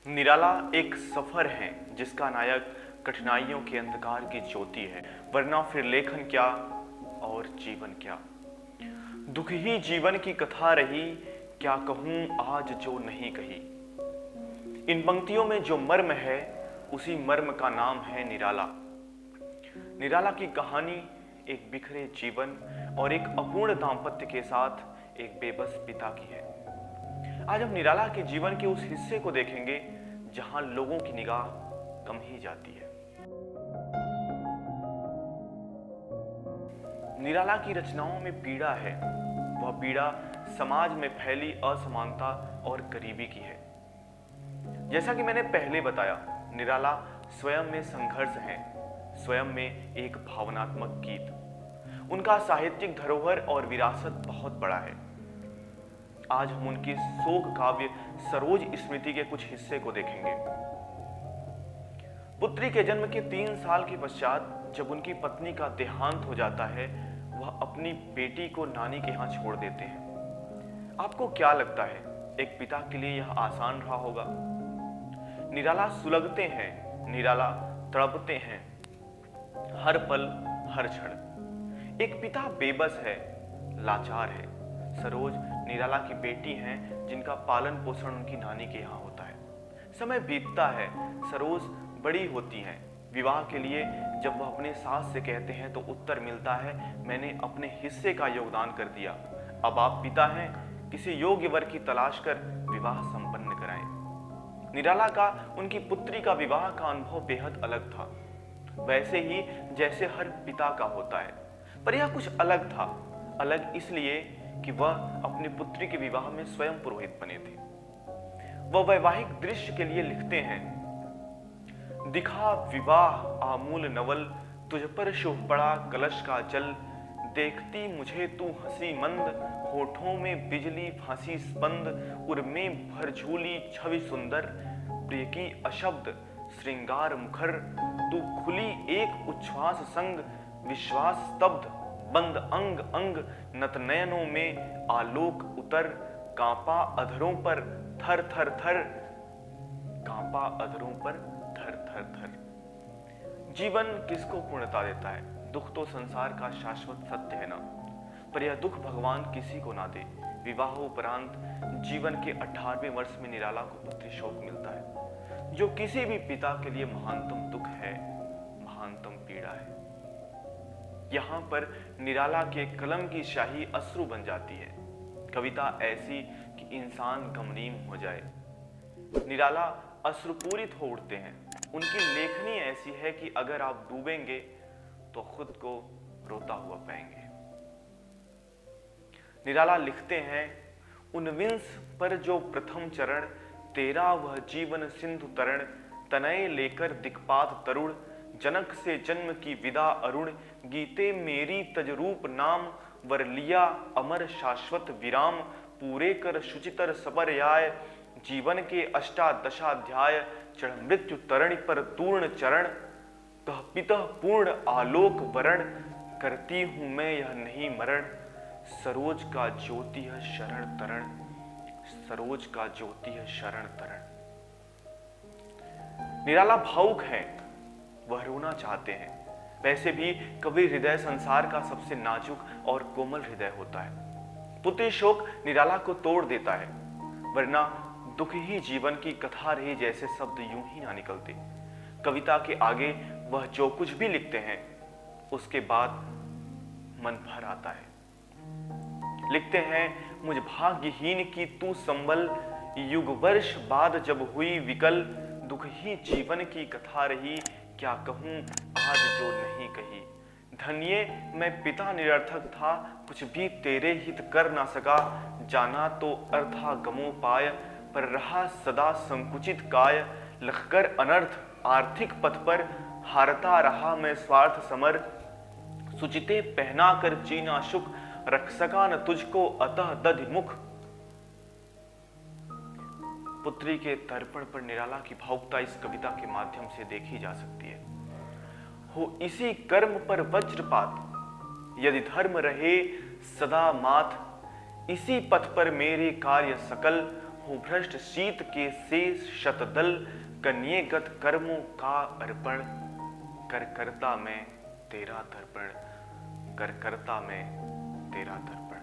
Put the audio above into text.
निराला एक सफर है जिसका नायक कठिनाइयों के अंधकार की ज्योति है, वरना फिर लेखन क्या और जीवन क्या। दुख ही जीवन की कथा रही, क्या कहूं आज जो नहीं कही। इन पंक्तियों में जो मर्म है उसी मर्म का नाम है निराला। निराला की कहानी एक बिखरे जीवन और एक अपूर्ण दाम्पत्य के साथ एक बेबस पिता की है। आज हम निराला के जीवन के उस हिस्से को देखेंगे जहां लोगों की निगाह कम ही जाती है। निराला की रचनाओं में पीड़ा है, वह पीड़ा समाज में फैली असमानता और गरीबी की है। जैसा कि मैंने पहले बताया, निराला स्वयं में संघर्ष है, स्वयं में एक भावनात्मक गीत। उनका साहित्यिक धरोहर और विरासत बहुत बड़ा है। आज हम उनकी शोक काव्य सरोज स्मृति के कुछ हिस्से को देखेंगे। पुत्री के जन्म के 3 साल के पश्चात जब उनकी पत्नी का देहांत हो जाता है, वह अपनी बेटी को नानी के यहाँ छोड़ देते हैं। आपको क्या लगता है, एक पिता के लिए यह आसान रहा होगा? निराला सुलगते हैं, निराला तड़पते हैं, हर पल हर क्षण। एक पिता बेबस है, लाचार है। सरोज निराला की बेटी हैं जिनका पालन पोषण उनकी नानी के यहाँ होता है। समय बीतता है, सरोज बड़ी होती हैं। विवाह के लिए जब वह अपने सास से कहते हैं तो उत्तर मिलता है, मैंने अपने हिस्से का योगदान कर दिया, अब आप पिता हैं, किसी योग्य वर की तलाश कर विवाह संपन्न कराएं। निराला का उनकी पुत्री का विवाह का अनुभव बेहद अलग था, वैसे ही जैसे हर पिता का होता है, पर यह कुछ अलग था। अलग इसलिए कि वह अपनी पुत्री के विवाह में स्वयं पुरोहित बने थे। वह वैवाहिक दृश्य के लिए लिखते हैं, दिखा विवाह आमूल नवल, तुझ पर शुभ पड़ा कलश का जल, देखती मुझे तू हंसी मंद, होठों में बिजली फांसी स्पंद, उर्मे भर झूली छवि सुंदर, प्रिय की अशब्द श्रृंगार मुखर, तू खुली एक उच्छ्वास संग, विश्वास स्तब्ध बंद अंग अंग, नत नयनों में आलोक उतर, कांपा अधरों पर थर थर थर, कांपा अधरों पर थर थर थर। जीवन किसको पूर्णता देता है? दुख तो संसार का शाश्वत सत्य है ना, पर यह दुख भगवान किसी को ना दे। विवाह उपरांत जीवन के 18वें वर्ष में निराला को पुत्री शोक मिलता है, जो किसी भी पिता के लिए महानतम दुख है, महानतम पीड़ा है। यहाँ पर निराला के कलम की शाही अश्रु बन जाती है। कविता ऐसी कि इंसान गमनीम हो जाए। निराला अश्रुपूरित हो उठते हैं। उनकी लेखनी ऐसी है कि अगर आप डूबेंगे तो खुद को रोता हुआ पाएंगे। निराला लिखते हैं, उनविंश पर जो प्रथम चरण, तेरा वह जीवन सिंधु तरण, तनय लेकर दिक्पात तरुण, जनक से जन्म की विदा अरुण, गीते मेरी तजरूप नाम, वर लिया अमर शाश्वत विराम, पूरे कर शुचितर सपर्याय, जीवन के अष्टादशाध्याय, चढ़ मृत्यु तरण पर तूर्ण चरण, कह पितः पूर्ण आलोक वरण, करती हूं मैं यह नहीं मरण, सरोज का ज्योति है शरण तरण, सरोज का ज्योति है शरण तरण। निराला भावुक है, वह रोना चाहते हैं। वैसे भी कवि हृदय संसार का सबसे नाजुक और कोमल हृदय होता है। पुत्री शोक निराला को तोड़ देता है, वरना दुख ही जीवन की कथा रही जैसे शब्द यूं ही ना निकलते। कविता के आगे वह जो कुछ भी लिखते हैं उसके बाद मन भर आता है। लिखते हैं, मुझ भाग्यहीन की तू संबल, युग वर्ष बाद जब हुई विकल, दुख ही जीवन की कथा रही, क्या कहूं आज जो नहीं कही। धन्य मैं पिता निरर्थक था, कुछ भी तेरे हित कर ना सका, जाना तो अर्था गमो पाय, पर रहा सदा संकुचित काय, लखकर अनर्थ आर्थिक पथ पर, हारता रहा मैं स्वार्थ समर, सुचिते पहना कर जीना सुख, रख सका न तुझको अतः दधिमुख। पुत्री के तर्पण पर निराला की भावुकता इस कविता के माध्यम से देखी जा सकती है। हो इसी कर्म पर वज्रपात, यदि धर्म रहे सदा माथ, इसी पथ पर मेरे कार्य सकल, हो भ्रष्ट शीत के शेष शतदल, कन्येगत कर्मों का अर्पण, कर करता मैं तेरा तर्पण, कर करता मैं तेरा तर्पण।